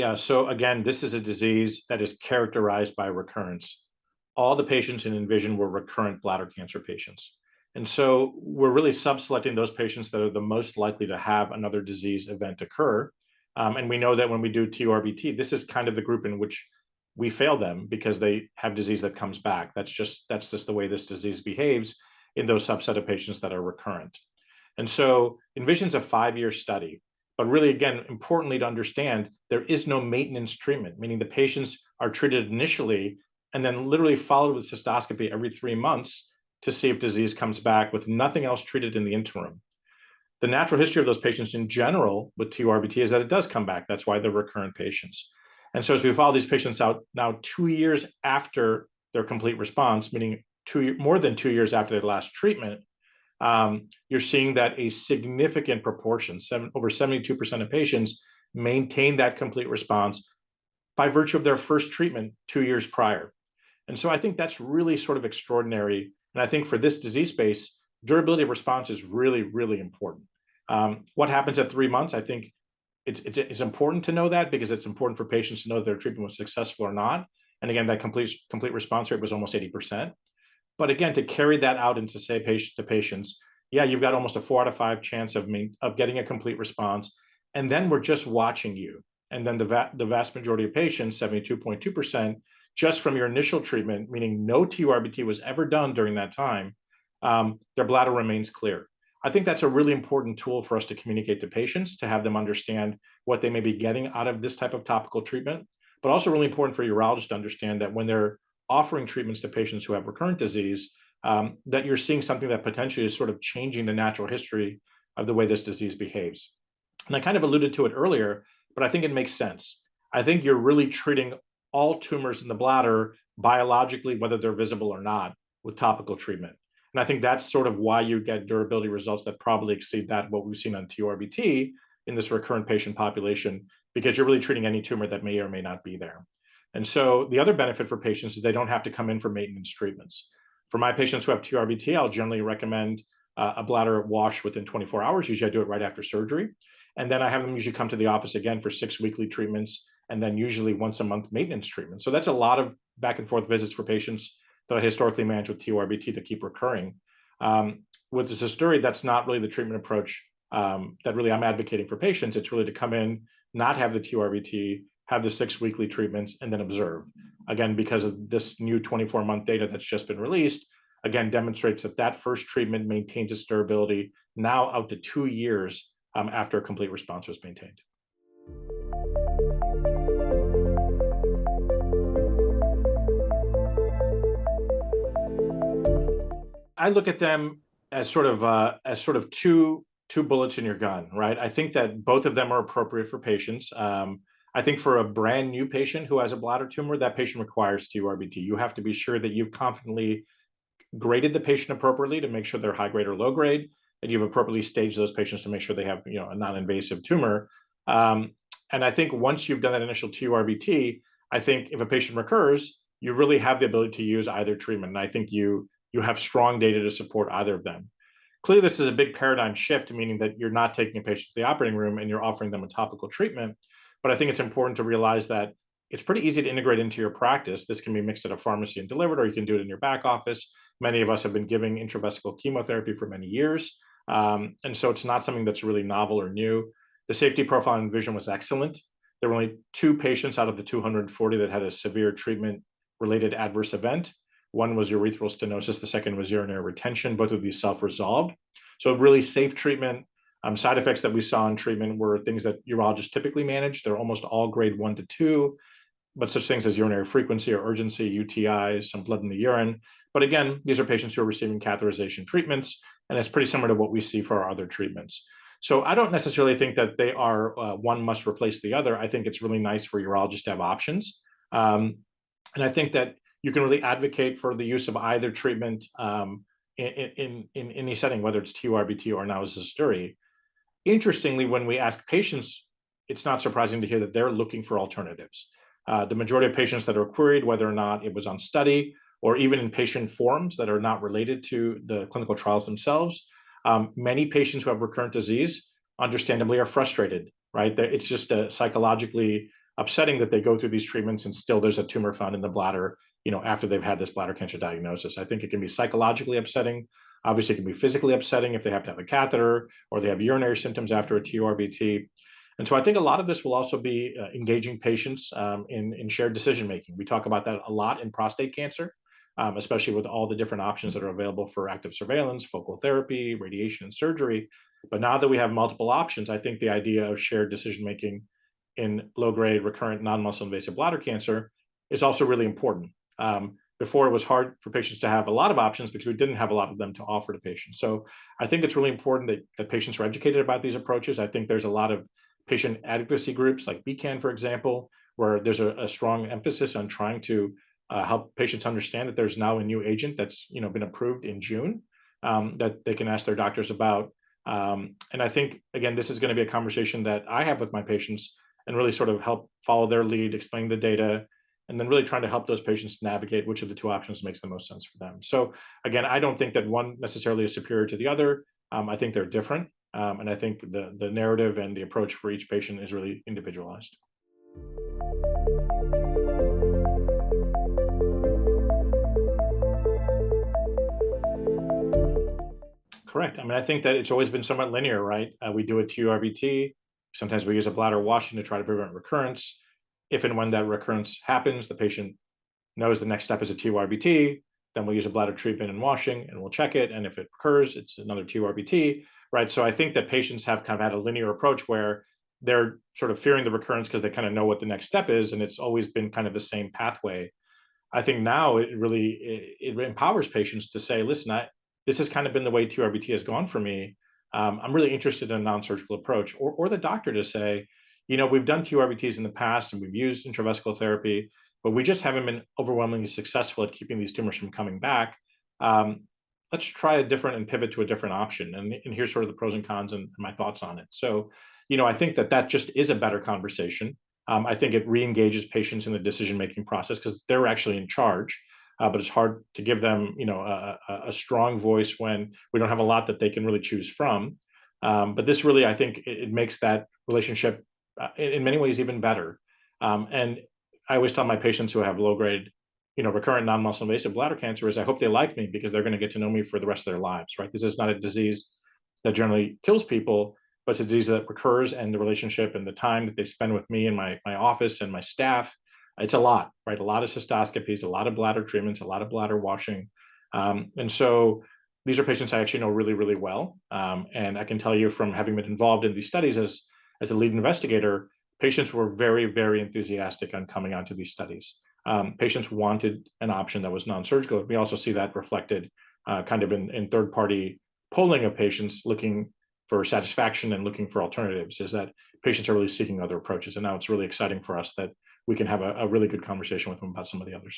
Yeah, so again, this is a disease that is characterized by recurrence. All the patients in ENVISION were recurrent bladder cancer patients. And so we're really subselecting those patients that are the most likely to have another disease event occur. And we know that when we do TURBT, this is kind of the group in which we fail them because they have disease that comes back. That's just the way this disease behaves in those subset of patients that are recurrent. And so ENVISION's a 5-year study. But really, again, importantly to understand, there is no maintenance treatment, meaning the patients are treated initially and then literally followed with cystoscopy every 3 months to see if disease comes back with nothing else treated in the interim. The natural history of those patients in general with TURBT is that it does come back. That's why they're recurrent patients. And so as we follow these patients out now 2 years after their complete response, meaning more than 2 years after their last treatment, you're seeing that a significant proportion, over 72% of patients, maintain that complete response by virtue of their first treatment 2 years prior. And so I think that's really sort of extraordinary. And I think for this disease space, durability of response is really, really important. What happens at 3 months? I think it's important to know that because it's important for patients to know that their treatment was successful or not. And again, that complete response rate was almost 80%. But again, to carry that out and to say to patients, yeah, you've got almost a 4 out of 5 chance of getting a complete response, and then we're just watching you. And then the vast majority of patients, 72.2%, just from your initial treatment, meaning no TURBT was ever done during that time, their bladder remains clear. I think that's a really important tool for us to communicate to patients, to have them understand what they may be getting out of this type of topical treatment, but also really important for urologists to understand that when they're offering treatments to patients who have recurrent disease, that you're seeing something that potentially is sort of changing the natural history of the way this disease behaves. And I kind of alluded to it earlier, but I think it makes sense. I think you're really treating all tumors in the bladder biologically, whether they're visible or not, with topical treatment. And I think that's sort of why you get durability results that probably exceed that what we've seen on TURBT in this recurrent patient population, because you're really treating any tumor that may or may not be there. And so the other benefit for patients is they don't have to come in for maintenance treatments. For my patients who have TURBT, I'll generally recommend a bladder wash within 24 hours. Usually I do it right after surgery. And then I have them usually come to the office again for 6 weekly treatments, and then usually once a month maintenance treatment. So that's a lot of back and forth visits for patients that I historically managed with TURBT that keep recurring. With the Zosduri, that's not really the treatment approach that really I'm advocating for patients. It's really to come in, not have the TURBT, have the 6 weekly treatments, and then observe. Again, because of this new 24-month data that's just been released, again, demonstrates that that first treatment maintains its durability now out to 2 years after a complete response was maintained. I look at them as sort of two bullets in your gun, right? I think that both of them are appropriate for patients. I think for a brand new patient who has a bladder tumor, that patient requires TURBT. You have to be sure that you've confidently graded the patient appropriately to make sure they're high grade or low grade, and you've appropriately staged those patients to make sure they have a non-invasive tumor. And I think once you've done that initial TURBT, I think if a patient recurs, you really have the ability to use either treatment. And I think you have strong data to support either of them. Clearly, this is a big paradigm shift, meaning that you're not taking a patient to the operating room and you're offering them a topical treatment. But I think it's important to realize that it's pretty easy to integrate into your practice. This can be mixed at a pharmacy and delivered, or you can do it in your back office. Many of us have been giving intravesical chemotherapy for many years. And so it's not something that's really novel or new. The safety profile in ENVISION was excellent. There were only 2 patients out of the 240 that had a severe treatment-related adverse event. One was urethral stenosis, the second was urinary retention. Both of these self-resolved. So really safe treatment. Side effects that we saw in treatment were things that urologists typically manage. They're almost all grade 1 to 2, but such things as urinary frequency or urgency, UTIs, some blood in the urine. But again, these are patients who are receiving catheterization treatments, and it's pretty similar to what we see for our other treatments. So I don't necessarily think that they are one must replace the other. I think it's really nice for urologists to have options. And I think that you can really advocate for the use of either treatment in any setting, whether it's TURBT or now Zosduri. Interestingly, when we ask patients, it's not surprising to hear that they're looking for alternatives. The majority of patients that are queried, whether or not it was on study or even in patient forums that are not related to the clinical trials themselves, many patients who have recurrent disease, understandably, are frustrated, right? It's just psychologically upsetting that they go through these treatments and still there's a tumor found in the bladder, after they've had this bladder cancer diagnosis. I think it can be psychologically upsetting. Obviously, it can be physically upsetting if they have to have a catheter or they have urinary symptoms after a TURBT. And so I think a lot of this will also be engaging patients in shared decision making. We talk about that a lot in prostate cancer, especially with all the different options that are available for active surveillance, focal therapy, radiation, and surgery. But now that we have multiple options, I think the idea of shared decision making in low-grade recurrent non-muscle invasive bladder cancer is also really important. Before, it was hard for patients to have a lot of options because we didn't have a lot of them to offer to patients. So I think it's really important that patients are educated about these approaches. I think there's a lot of patient advocacy groups like BCAN, for example, where there's a strong emphasis on trying to help patients understand that there's now a new agent that's been approved in June that they can ask their doctors about. And I think, again, this is going to be a conversation that I have with my patients and really sort of help follow their lead, explain the data, and then really trying to help those patients navigate which of the two options makes the most sense for them. So again, I don't think that one necessarily is superior to the other. I think they're different. And I think the narrative and the approach for each patient is really individualized. Correct. I mean, I think that it's always been somewhat linear, right? We do a TURBT. Sometimes we use a bladder washing to try to prevent recurrence. If and when that recurrence happens, the patient knows the next step is a TURBT. Then we'll use a bladder treatment and washing, and we'll check it. And if it occurs, it's another TURBT, right? So I think that patients have kind of had a linear approach where they're sort of fearing the recurrence because they kind of know what the next step is, and it's always been kind of the same pathway. I think now it really empowers patients to say, listen, this has kind of been the way TURBT has gone for me. I'm really interested in a non-surgical approach, or the doctor to say, we've done TURBTs in the past and we've used intravesical therapy, but we just haven't been overwhelmingly successful at keeping these tumors from coming back. Let's try a different and pivot to a different option. And here's sort of the pros and cons and my thoughts on it. So, I think that just is a better conversation. I think it re-engages patients in the decision-making process because they're actually in charge. But it's hard to give them, a strong voice when we don't have a lot that they can really choose from. But this really, I think, it makes that relationship in many ways even better. And I always tell my patients who have low-grade, recurrent non-muscle invasive bladder cancer is I hope they like me because they're going to get to know me for the rest of their lives, right? This is not a disease that generally kills people, but it's a disease that recurs, and the relationship and the time that they spend with me and my office and my staff, it's a lot, right? A lot of cystoscopies, a lot of bladder treatments, a lot of bladder washing. And so these are patients I actually know really, really well. And I can tell you from having been involved in these studies as a lead investigator, patients were very, very enthusiastic on coming onto these studies. Patients wanted an option that was non-surgical. We also see that reflected kind of in third-party polling of patients looking for satisfaction and looking for alternatives, is that patients are really seeking other approaches. And now it's really exciting for us that we can have a really good conversation with them about some of the others.